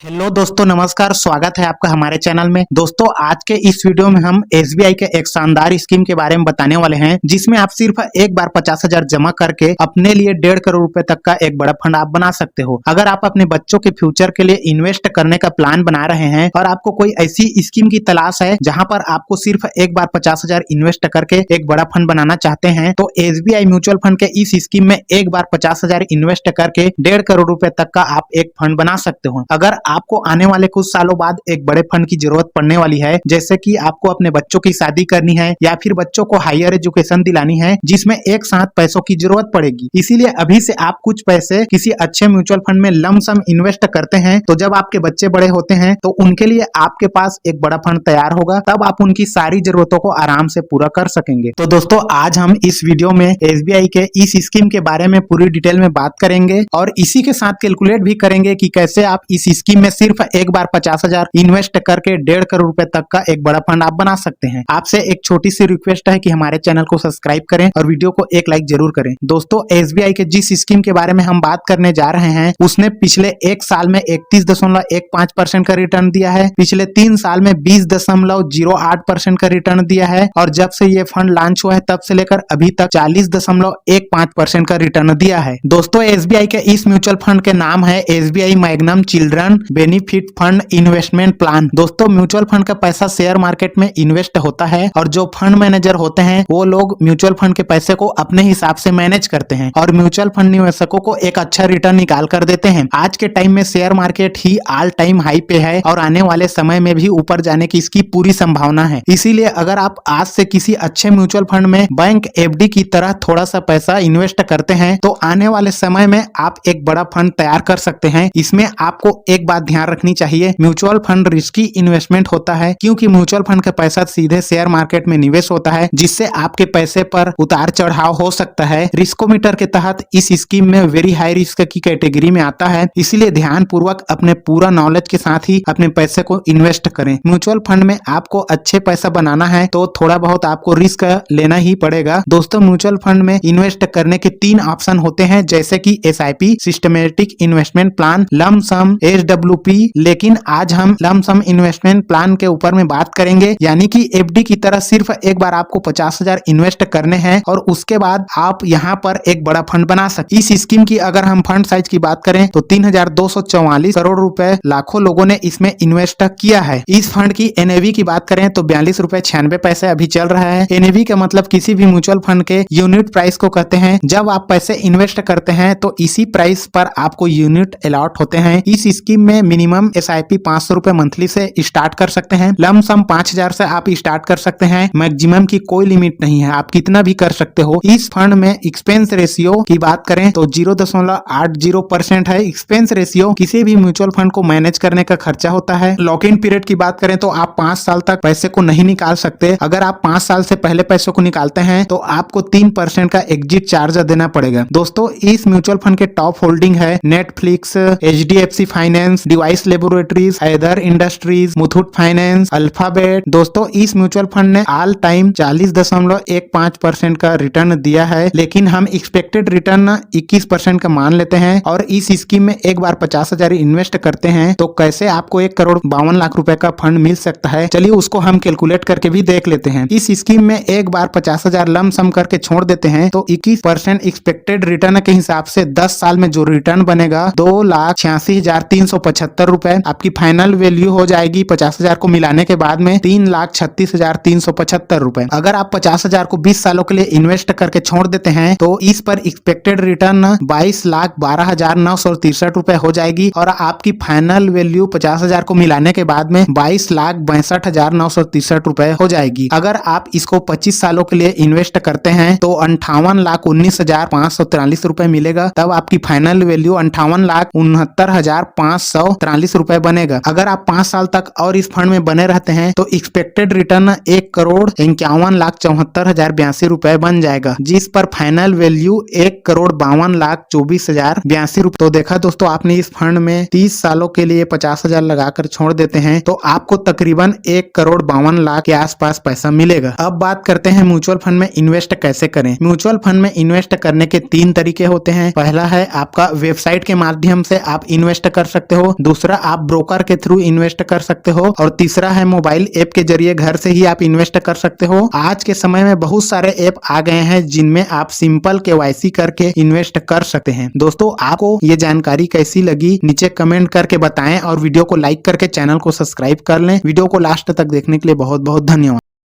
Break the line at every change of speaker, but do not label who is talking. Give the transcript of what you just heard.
Hello दोस्तों, नमस्कार। स्वागत है आपका हमारे चैनल में। दोस्तों, आज के इस वीडियो में हम एसबीआई के एक शानदार स्कीम के बारे में बताने वाले हैं, जिसमें आप सिर्फ एक बार 50,000 जमा करके अपने लिए 1.5 करोड़ रुपए तक का एक बड़ा फंड आप बना सकते हो। अगर आप अपने बच्चों के फ्यूचर के लिए इन्वेस्ट करने का प्लान बना रहे हैं और आपको कोई ऐसी स्कीम की तलाश है जहां पर आपको सिर्फ एक बार 50,000 इन्वेस्ट करके एक बड़ा फंड बनाना चाहते हैं, तो एसबीआई म्यूचुअल फंड के इस स्कीम में एक बार 50,000 इन्वेस्ट करके 1.5 करोड़ रुपए तक का आप एक फंड बना सकते हो। अगर आपको आने वाले कुछ सालों बाद एक बड़े फंड की जरूरत पड़ने वाली है, जैसे कि आपको अपने बच्चों की शादी करनी है या फिर बच्चों को हायर एजुकेशन दिलानी है, जिसमें एक साथ पैसों की जरूरत पड़ेगी, इसीलिए अभी से आप कुछ पैसे किसी अच्छे म्यूचुअल फंड में लमसम इन्वेस्ट करते हैं, तो जब आपके बच्चे बड़े होते हैं तो उनके लिए आपके पास एक बड़ा फंड तैयार होगा, तब आप उनकी सारी जरूरतों को आराम से पूरा कर सकेंगे। तो दोस्तों, आज हम इस वीडियो में एसबीआई के इस स्कीम के बारे में पूरी डिटेल में बात करेंगे और इसी के साथ कैलकुलेट भी करेंगे कि कैसे आप इस स्कीम में सिर्फ एक बार 50,000 इन्वेस्ट करके 1.5 करोड़ रुपए तक का एक बड़ा फंड आप बना सकते हैं। आपसे एक छोटी सी रिक्वेस्ट है कि हमारे चैनल को सब्सक्राइब करें और वीडियो को एक लाइक जरूर करें। दोस्तों, एसबीआई के जिस स्कीम के बारे में हम बात करने जा रहे हैं, उसने पिछले एक साल में 31.15% का रिटर्न दिया है, पिछले 3 साल में 20.08% का रिटर्न दिया है और जब से ये फंड लॉन्च हुआ है तब से लेकर अभी तक 40.15% का रिटर्न दिया है। दोस्तों, एसबीआई के इस म्यूचुअल फंड के नाम है SBI magnum children benefit fund investment plan. दोस्तों, म्यूचुअल फंड का पैसा शेयर मार्केट में इन्वेस्ट होता है और जो फंड मैनेजर होते हैं वो लोग म्यूचुअल फंड के पैसे को अपने हिसाब से मैनेज करते हैं और म्यूचुअल फंड निवेशकों को एक अच्छा रिटर्न निकाल कर देते हैं। आज के टाइम में शेयर मार्केट ही ऑल टाइम हाई पे है और आने वाले समय में भी ऊपर जाने की इसकी पूरी संभावना है। इसीलिए अगर आप आज से किसी अच्छे म्यूचुअल फंड में बैंक एफडी की तरह थोड़ा सा पैसा इन्वेस्ट करते हैं, तो आने वाले समय में आप एक बड़ा फंड तैयार कर सकते हैं। इसमें आपको एक बात ध्यान रखनी चाहिए, म्यूचुअल फंड रिस्की इन्वेस्टमेंट होता है, क्योंकि म्यूचुअल फंड का पैसा सीधे शेयर मार्केट में निवेश होता है, जिससे आपके पैसे पर उतार चढ़ाव हो सकता है। रिस्कोमीटर के तहत इस स्कीम में वेरी हाई रिस्क की कैटेगरी में आता है, इसलिए ध्यान पूर्वक अपने पूरा नॉलेज के साथ ही अपने पैसे को इन्वेस्ट करें। म्यूचुअल फंड में आपको अच्छे पैसा बनाना है तो थोड़ा बहुत आपको रिस्क लेना ही पड़ेगा। दोस्तों, म्यूचुअल फंड में इन्वेस्ट करने के 3 ऑप्शन होते हैं, जैसे कि SIP, systematic investment plan, lump sum, SWP. लेकिन आज हम लमसम इन्वेस्टमेंट प्लान के ऊपर में बात करेंगे, यानी कि एफडी की तरह सिर्फ एक बार आपको 50,000 इन्वेस्ट करने हैं और उसके बाद आप यहाँ पर एक बड़ा फंड बना सकते। इस स्कीम की अगर हम फंड साइज की बात करें तो 3,244 करोड़ रुपए लाखों लोगों ने इसमें इन्वेस्ट किया है। इस फंड की एनएवी की बात करें तो 42.96 अभी चल रहा है। एनएवी का मतलब किसी भी म्यूचुअल फंड के यूनिट प्राइस को कहते हैं। जब आप पैसे इन्वेस्ट करते हैं तो इसी प्राइस पर आपको यूनिट अलॉट होते हैं। इस स्कीम में मिनिमम एसआईपी 500 रुपए मंथली से स्टार्ट कर सकते हैं, लमसम 5,000 से आप स्टार्ट कर सकते हैं। मैक्सिमम की कोई लिमिट नहीं है, आप कितना भी कर सकते हो। इस फंड में एक्सपेंस रेशियो की बात करें तो 0.80% है एक्सपेंस रेशियो। किसी भी म्यूचुअल फंड को मैनेज करने का खर्चा होता है। लॉक इन पीरियड की बात करें तो आप 5 साल तक पैसे को नहीं निकाल सकते। अगर आप 5 साल से पहले पैसों को निकालते हैं तो आपको 3% का एग्जिट चार्ज देना पड़ेगा। दोस्तों, इस म्यूचुअल फंड के टॉप होल्डिंग है Netflix, HDFC finance, Divi's laboratories, हैदर इंडस्ट्रीज, मुथूट फाइनेंस, अल्फाबेट। दोस्तों, इस म्यूचुअल फंड ने ऑल टाइम 40.15% का रिटर्न दिया है, लेकिन हम एक्सपेक्टेड रिटर्न 21% का मान लेते हैं और इस स्कीम में एक बार 50,000 इन्वेस्ट करते हैं तो कैसे आपको 1,52,00,000 रुपए का फंड मिल सकता है, चलिए उसको हम कैलकुलेट करके भी देख लेते हैं। इस स्कीम में एक बार 50,000 लमसम करके छोड़ देते हैं तो 21% एक्सपेक्टेड रिटर्न के हिसाब से 10 साल में जो रिटर्न बनेगा 2,86,375 रुपए आपकी फाइनल वैल्यू हो जाएगी। 50,000 को मिलाने के बाद में 3,36,375 रुपए। अगर आप 50,000 को 20 सालों के लिए इन्वेस्ट करके छोड़ देते हैं तो इस पर एक्सपेक्टेड रिटर्न 22,12,963 रुपए हो जाएगी और आपकी फाइनल वैल्यू 50,000 को मिलाने के बाद में 22,62,963 रुपए हो जाएगी। अगर आप इसको 25 सालों के लिए इन्वेस्ट करते हैं तो 58,19,543 रुपए मिलेगा, तब आपकी फाइनल वैल्यू 58,69,543 रुपए बनेगा। अगर आप 5 साल तक और इस फंड में बने रहते हैं तो एक्सपेक्टेड रिटर्न 1,51,74,082 रुपए बन जाएगा, जिस पर फाइनल वैल्यू 1,52,24,082 रुपए। तो देखा दोस्तों, आपने इस फंड में 30 सालों के लिए 50,000 लगाकर छोड़ देते हैं तो आपको तकरीबन 1,52,00,000 के आसपास पैसा मिलेगा। अब बात करते हैं म्यूचुअल फंड में इन्वेस्ट कैसे करें। म्यूचुअल फंड में इन्वेस्ट करने के 3 तरीके होते हैं। पहला है आपका वेबसाइट के माध्यम से आप इन्वेस्ट कर सकते हो, हो, दूसरा आप ब्रोकर के थ्रू इन्वेस्ट कर सकते हो और तीसरा है मोबाइल ऐप के जरिए घर से ही आप इन्वेस्ट कर सकते हो। आज के समय में बहुत सारे ऐप आ गए हैं जिनमें आप सिंपल KYC करके इन्वेस्ट कर सकते हैं। दोस्तों, आपको ये जानकारी कैसी लगी नीचे कमेंट करके बताएं और वीडियो को लाइक करके चैनल को सब्सक्राइब कर लें। वीडियो को लास्ट तक देखने के लिए बहुत बहुत धन्यवाद।